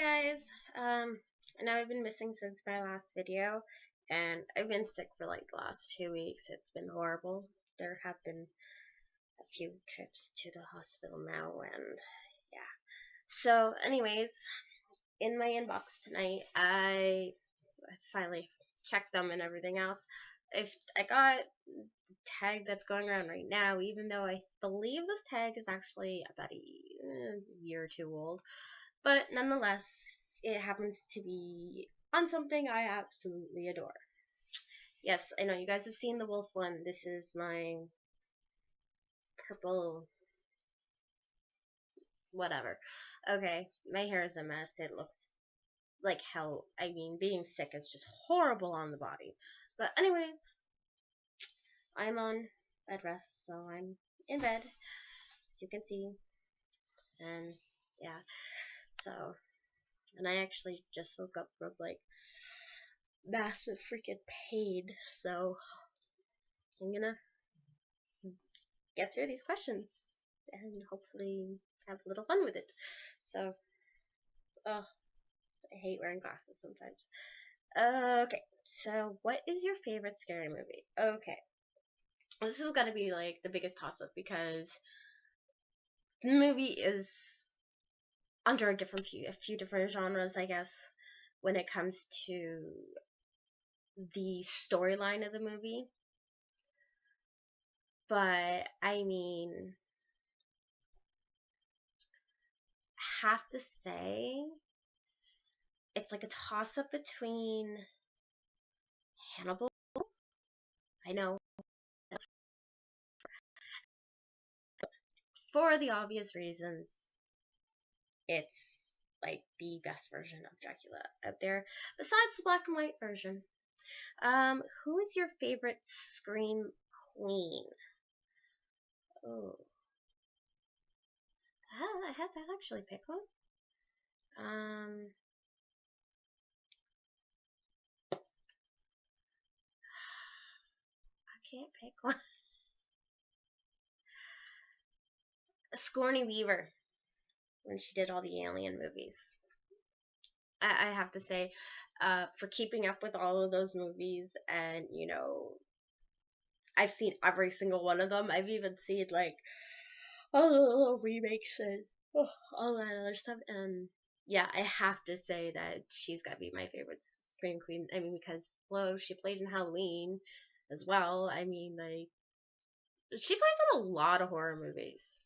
guys. I know I've been missing since my last video, and I've been sick for like the last 2 weeks. It's been horrible. There have been a few trips to the hospital now, and yeah. So, anyways, in my inbox tonight, I finally checked them and everything else. If I got the tag that's going around right now, even though I believe this tag is actually about a year or two old. But nonetheless, it happens to be on something I absolutely adore. Yes, I know you guys have seen the wolf one. This is my purple whatever. Okay, my hair is a mess. It looks like hell. I mean, being sick is just horrible on the body. But anyways, I'm on bed rest, so I'm in bed, as you can see. And yeah, so, and I actually just woke up from like massive freaking pain, so I'm gonna get through these questions and hopefully have a little fun with it. So, oh, I hate wearing glasses sometimes. Okay, so what is your favorite scary movie? Okay, this is gonna be like the biggest toss up because the movie is under a few different genres, I guess, when it comes to the storyline of the movie. But I mean, I have to say it's like a toss up between Hannibal. I know, for the obvious reasons, it's like the best version of Dracula out there, besides the black and white version. Who is your favorite Scream Queen? Oh, I have to actually pick one. I can't pick one. Sigourney Weaver, when she did all the Alien movies. I have to say, for keeping up with all of those movies, and you know, I've seen every single one of them. I've even seen like all the little remakes and all that other stuff. And yeah, I have to say that she's got to be my favorite Scream Queen. I mean, because well, she played in Halloween as well. I mean, like she plays in a lot of horror movies.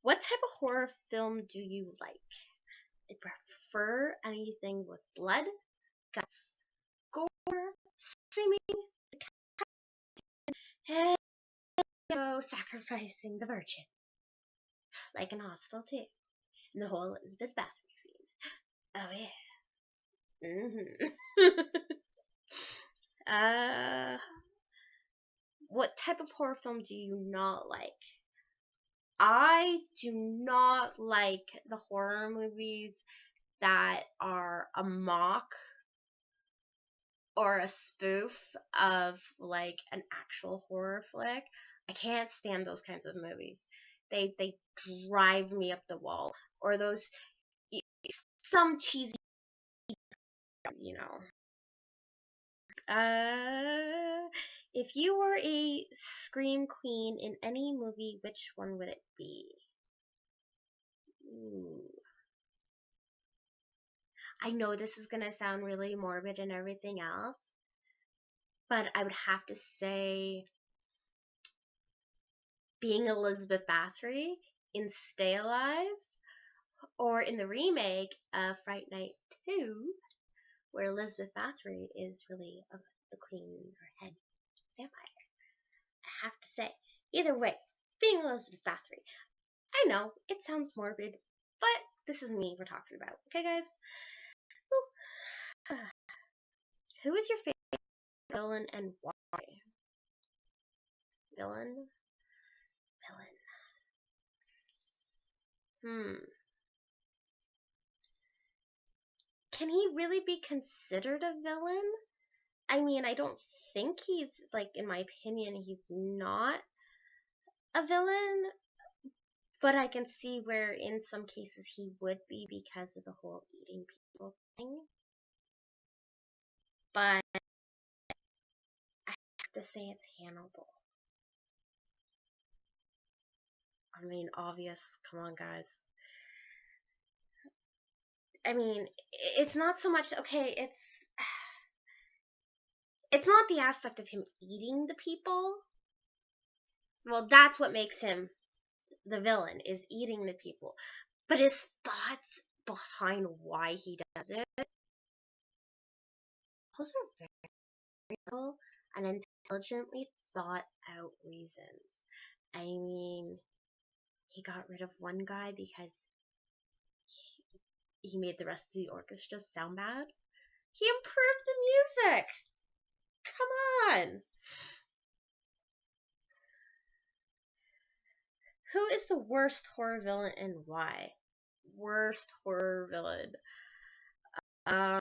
What type of horror film do you like? I prefer anything with blood, guts, gore, screaming, and sacrificing the Virgin, like in Hostel 2, in the whole Elizabeth Bathory scene. Oh yeah. What type of horror film do you not like? I do not like the horror movies that are a mock or a spoof of like an actual horror flick. I can't stand those kinds of movies. They drive me up the wall. Or those some cheesy, you know. If you were a Scream Queen in any movie, which one would it be? Ooh. I know this is gonna sound really morbid and everything else, but I would have to say being Elizabeth Bathory in Stay Alive, or in the remake of Fright Night 2, where Elizabeth Bathory is really the queen or head vampire. I have to say, either way, being Elizabeth Bathory. I know, it sounds morbid, but this is me we're talking about. Okay, guys? Who is your favorite villain and why? Villain? Can he really be considered a villain? I mean, I don't think he's, like, in my opinion, he's not a villain, But I can see where in some cases he would be because of the whole eating people thing. But I have to say it's Hannibal. I mean, obvious. Come on, guys. I mean, it's not so much, okay, it's not the aspect of him eating the people. Well, that's what makes him the villain, is eating the people. But his thoughts behind why he does it, those are very real and intelligently thought out reasons. I mean, he got rid of one guy because he made the rest of the orchestra sound bad. He improved the music. Come on. Who is the worst horror villain and why? Worst horror villain. I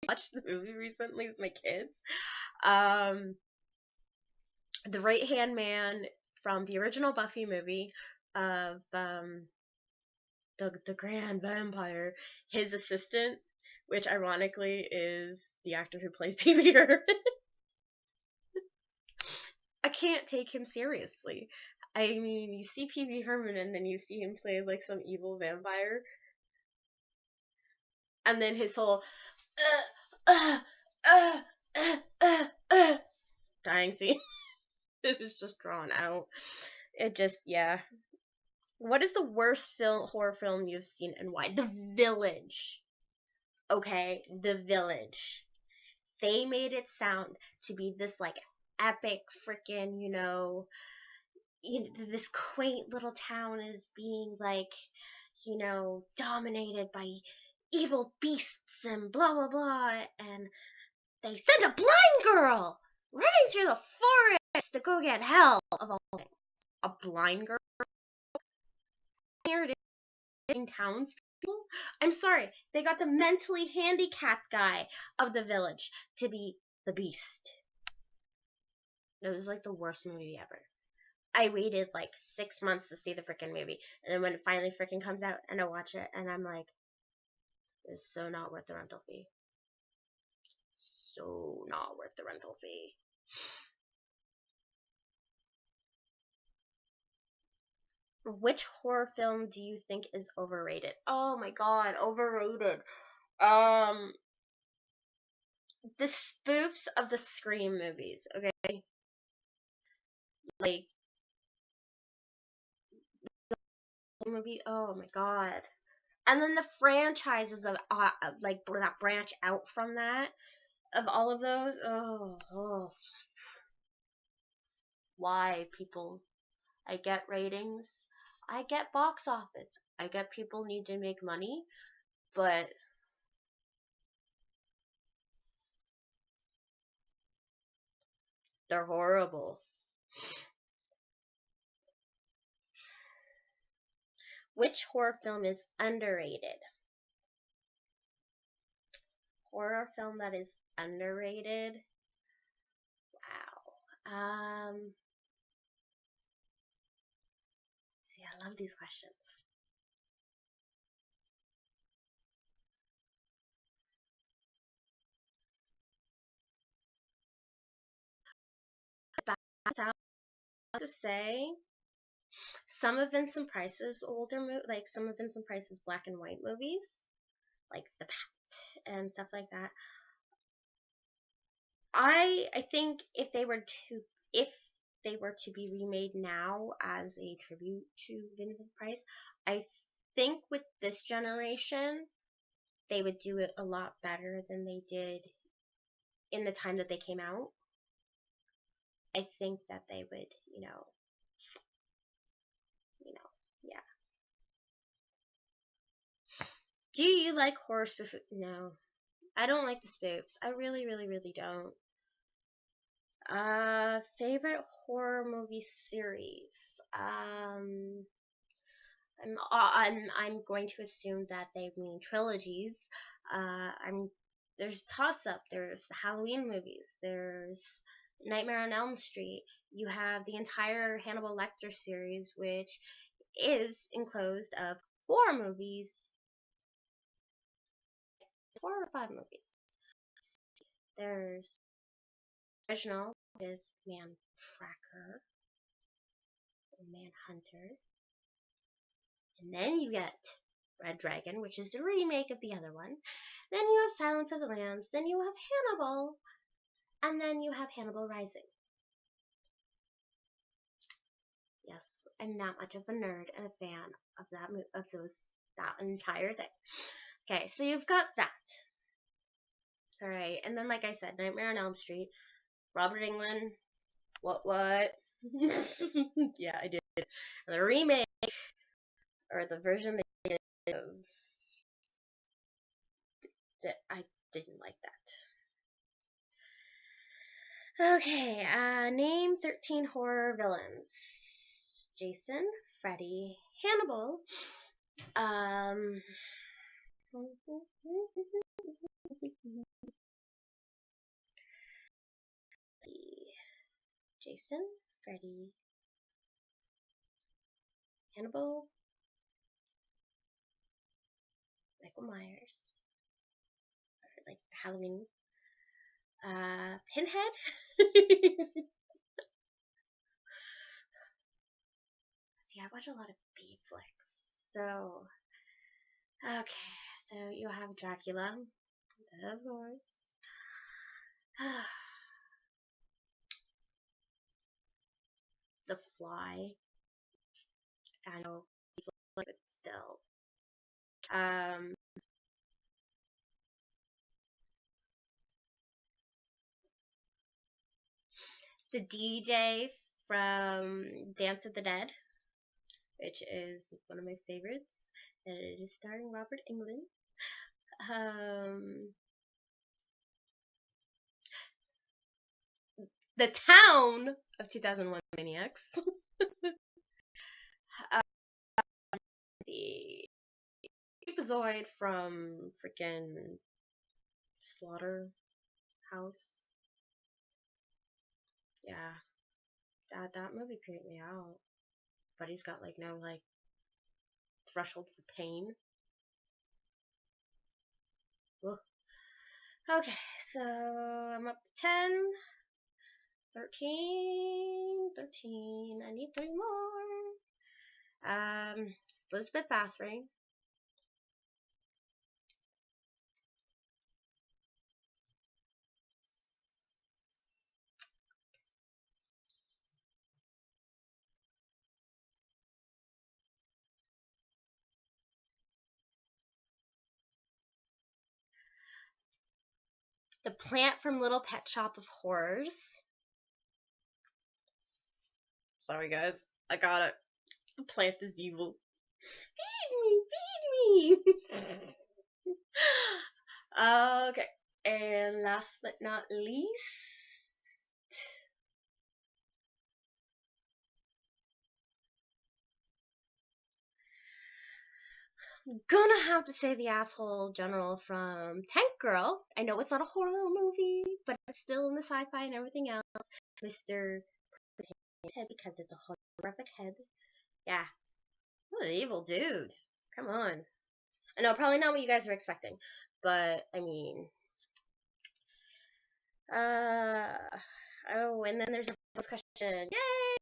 watched the movie recently with my kids. The right hand man from the original Buffy movie of the Grand Vampire, his assistant, which ironically is the actor who plays Pee-wee Herman. I can't take him seriously. I mean, you see Pee-wee Herman and then you see him play like some evil vampire, and then his whole dying scene. It was just drawn out. It just, yeah. What is the worst horror film you've seen and why? The Village. Okay, The Village. They made it sound to be this like epic freaking, this quaint little town is being like, dominated by evil beasts and blah blah blah, and they sent a blind girl running through the forest to go get help of all things. A blind girl? Here it is in townspeople? I'm sorry, they got the mentally handicapped guy of the village to be the beast. It was like the worst movie ever. I waited like 6 months to see the freaking movie, and then when it finally freaking comes out, and I watch it, and I'm like, it's so not worth the rental fee. So not worth the rental fee. Which horror film do you think is overrated? Oh my god, overrated. The spoofs of the Scream movies, okay? Like, the movie, oh my god. And then the franchises of, like, that branch out from that, of all of those, oh. Why, people? I get ratings. I get box office. I get people need to make money, but they're horrible. Which horror film is underrated? Horror film that is underrated? Wow. See, I love these questions. To say, some of Vincent Price's older like some of Vincent Price's black and white movies, like The Pat and stuff like that. I think if they were to be remade now as a tribute to Vincent Price, I think with this generation they would do it a lot better than they did in the time that they came out. I think that they would, yeah. Do you like horror spoof? No. I don't like the spoofs. I really, really, really don't. Favorite horror movie series? I'm going to assume that they mean trilogies. There's Toss Up. There's the Halloween movies. There's Nightmare on Elm Street. You have the entire Hannibal Lecter series, which is enclosed of 4 movies. 4 or 5 movies. There's original is Man Tracker or Manhunter. And then you get Red Dragon, which is the remake of the other one. Then you have Silence of the Lambs. Then you have Hannibal. And then you have Hannibal Rising. Yes, I'm that much of a nerd and a fan of that entire thing. Okay, so you've got that. Alright, and then like I said, Nightmare on Elm Street, Robert Englund, what? Yeah, I did. The remake, or the version they did of, I didn't like that. Okay, name 13 horror villains. Jason, Freddy, Hannibal, Jason, Freddy, Hannibal, Michael Myers, or like Halloween, Pinhead. See, I watch a lot of B flicks, so okay, so you have Dracula, of course. The Fly. I know, but still. The DJ from Dance of the Dead, which is one of my favorites, and it is starring Robert Englund. The Town of 2001 Maniacs. The Epizoid from freaking Slaughterhouse. Yeah, that movie creeped me out. But he's got like no like threshold for pain. Ugh. Okay, so I'm up to 10, 13. I need 3 more. Elizabeth Bathory. The plant from Little Pet Shop of Horrors. Sorry guys, I got it. The plant is evil. Feed me! Okay, and last but not least, I'm gonna have to say the asshole general from Tank Girl. I know it's not a horror movie, but it's still in the sci-fi and everything else. Mr. Head, because it's a holographic head. Yeah. What an evil dude. Come on. I know, probably not what you guys were expecting, but I mean, oh, and then there's a discussion. Yay!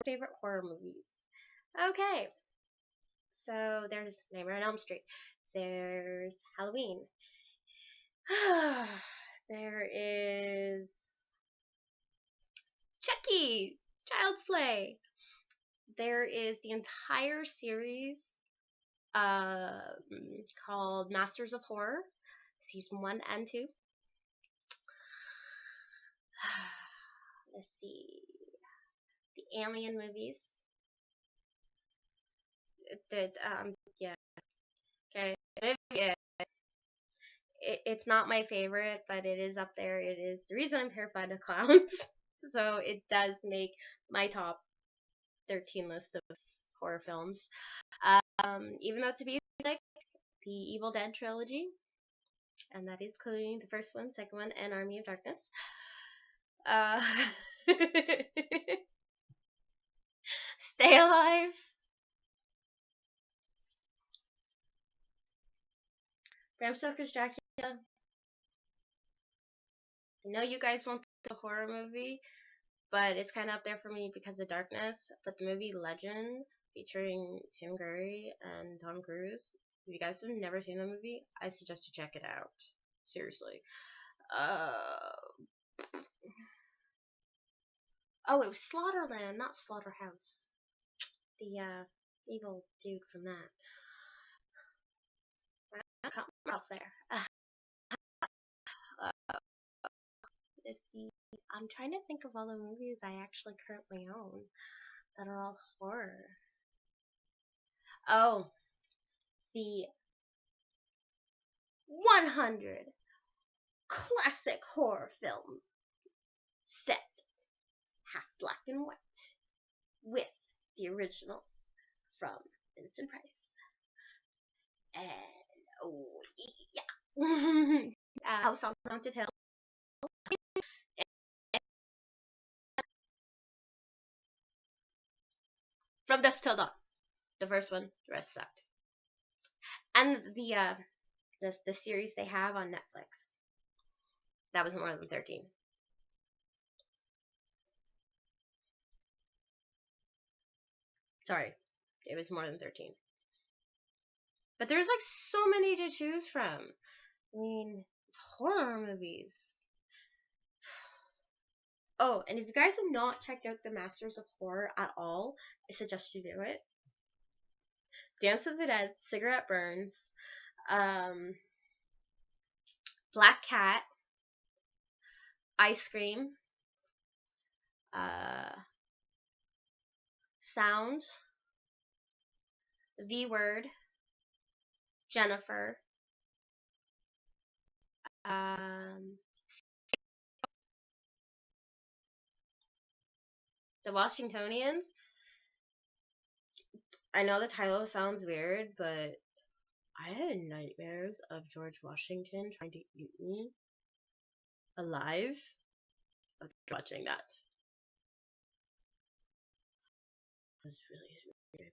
Favorite horror movies. Okay. So there's Nightmare on Elm Street. There's Halloween. There is Chucky, Child's Play. There is the entire series called Masters of Horror, season 1 and 2. Let's see. The Alien movies. Yeah. Okay. Yeah. It's not my favorite, but it is up there. It is the reason I'm terrified of clowns. So it does make my top 13 list of horror films. Even though to be like the Evil Dead trilogy, and that is including the first one, second one, and Army of Darkness. Uh, Stay Alive. Bram Stoker's Dracula. I know you guys won't think it's a horror movie, but it's kind of up there for me because of Darkness. But the movie Legend, featuring Tim Curry and Tom Cruise, if you guys have never seen the movie, I suggest you check it out. Seriously. Oh, it was Slaughterland, not Slaughterhouse. The evil dude from that. I caught myself there. Let's see. I'm trying to think of all the movies I actually currently own that are all horror. Oh, the 100 classic horror film set, half black and white, with the originals from Vincent Price. And oh yeah, House on Haunted Hill. From Dusk Till Dawn, the first one. The rest sucked. And the series they have on Netflix. That was more than 13. Sorry, it was more than 13. But there's like so many to choose from. I mean, it's horror movies. Oh, and if you guys have not checked out the Masters of Horror at all, I suggest you do it. Dance of the Dead, Cigarette Burns, Black Cat, Ice Cream, Sound, V Word, Jennifer, The Washingtonians. I know the title sounds weird, but I had nightmares of George Washington trying to eat me alive after watching that. It was really creepy.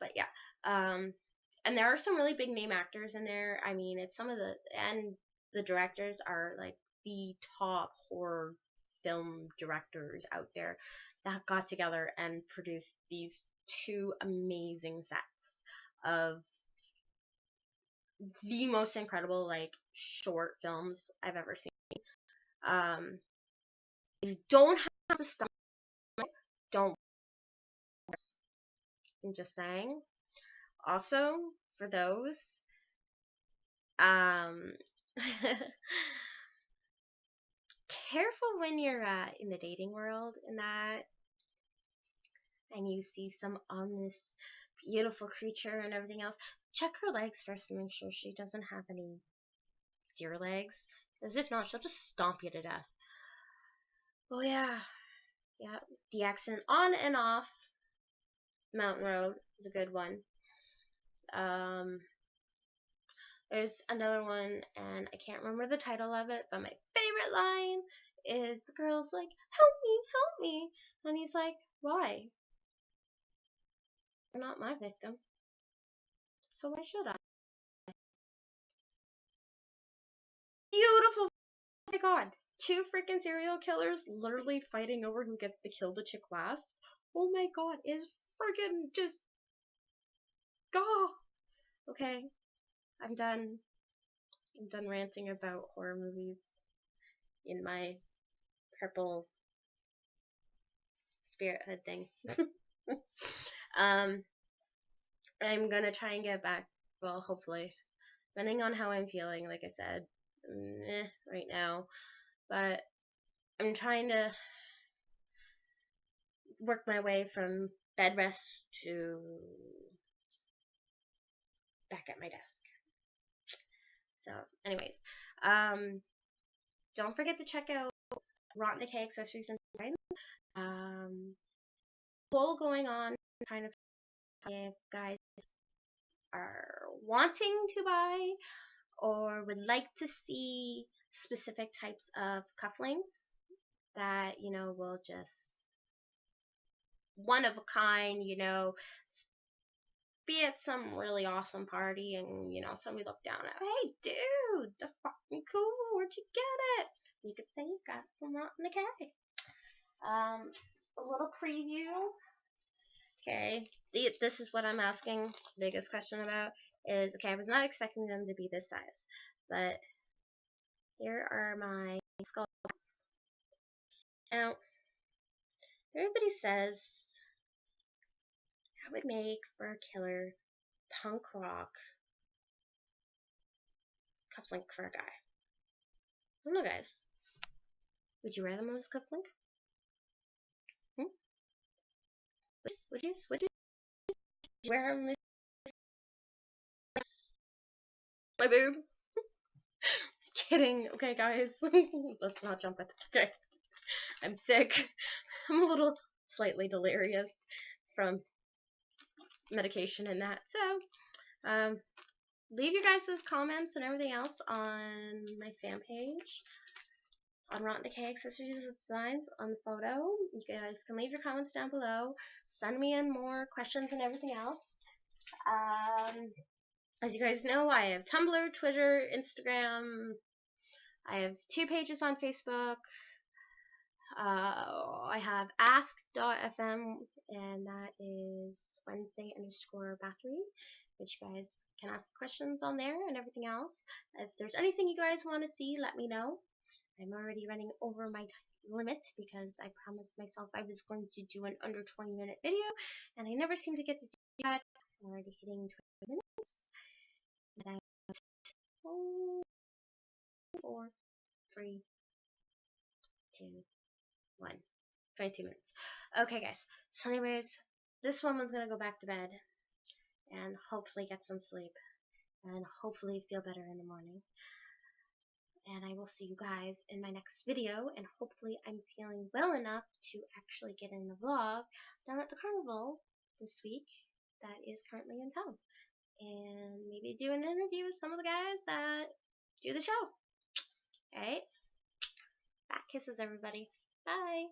But yeah. And there are some really big name actors in there. I mean, it's some of the directors are like the top horror film directors out there that got together and produced these two amazing sets of the most incredible like short films I've ever seen. If you don't have the stomach, don't. I'm just saying. Also, for those, careful when you're in the dating world in that, and you see some ominous, beautiful creature and everything else. Check her legs first to make sure she doesn't have any deer legs, because if not, she'll just stomp you to death. Oh yeah, the accident on and off Mountain Road is a good one. There's another one, and I can't remember the title of it, but my favorite line is the girl's like, help me, and he's like, why? You're not my victim, so why should I? Beautiful. Oh my god, 2 freaking serial killers literally fighting over who gets to kill the chick last. Oh my god, it's freaking just, gah. Okay, I'm done ranting about horror movies in my purple spirit hood thing. I'm gonna try and get back, well, hopefully, depending on how I'm feeling, like I said, right now, but I'm trying to work my way from bed rest to back at my desk. So, anyways, don't forget to check out Rotten Decay Accessories and Design. Poll going on, trying to find if guys are wanting to buy or would like to see specific types of cufflinks that, you know, will just one of a kind, you know, be at some really awesome party and, you know, somebody look down at, hey dude, that's fucking cool, where'd you get it? You could say you got it from Rotten Decay. A little preview. Okay, this is what I'm asking. Biggest question about is, okay, I was not expecting them to be this size, but here are my skulls. Now, everybody says I would make for a killer punk rock cufflink for a guy. I don't know, guys. Would you wear them as cufflink? Would you wear them? My boob. Kidding. Okay, guys. Let's not jump at it. Okay. I'm sick. I'm a little slightly delirious from medication and that. So, leave your guys' comments and everything else on my fan page on Rotten Decay Accessories and Designs on the photo. You guys can leave your comments down below. Send me in more questions and everything else. As you guys know, I have Tumblr, Twitter, Instagram. I have 2 pages on Facebook. I have ask.fm, and that is Wednesday_Bathory, which you guys can ask questions on there and everything else. If there's anything you guys want to see, let me know. I'm already running over my limit because I promised myself I was going to do an under 20-minute video, and I never seem to get to do that. I'm already hitting 20 minutes. And I have 4, 3, 2, 1. 22 minutes. Okay, guys. So anyways, this woman's gonna go back to bed and hopefully get some sleep and hopefully feel better in the morning. And I will see you guys in my next video, and hopefully I'm feeling well enough to actually get in the vlog down at the carnival this week that is currently in town. And maybe do an interview with some of the guys that do the show. Alright? Back kisses, everybody. Bye.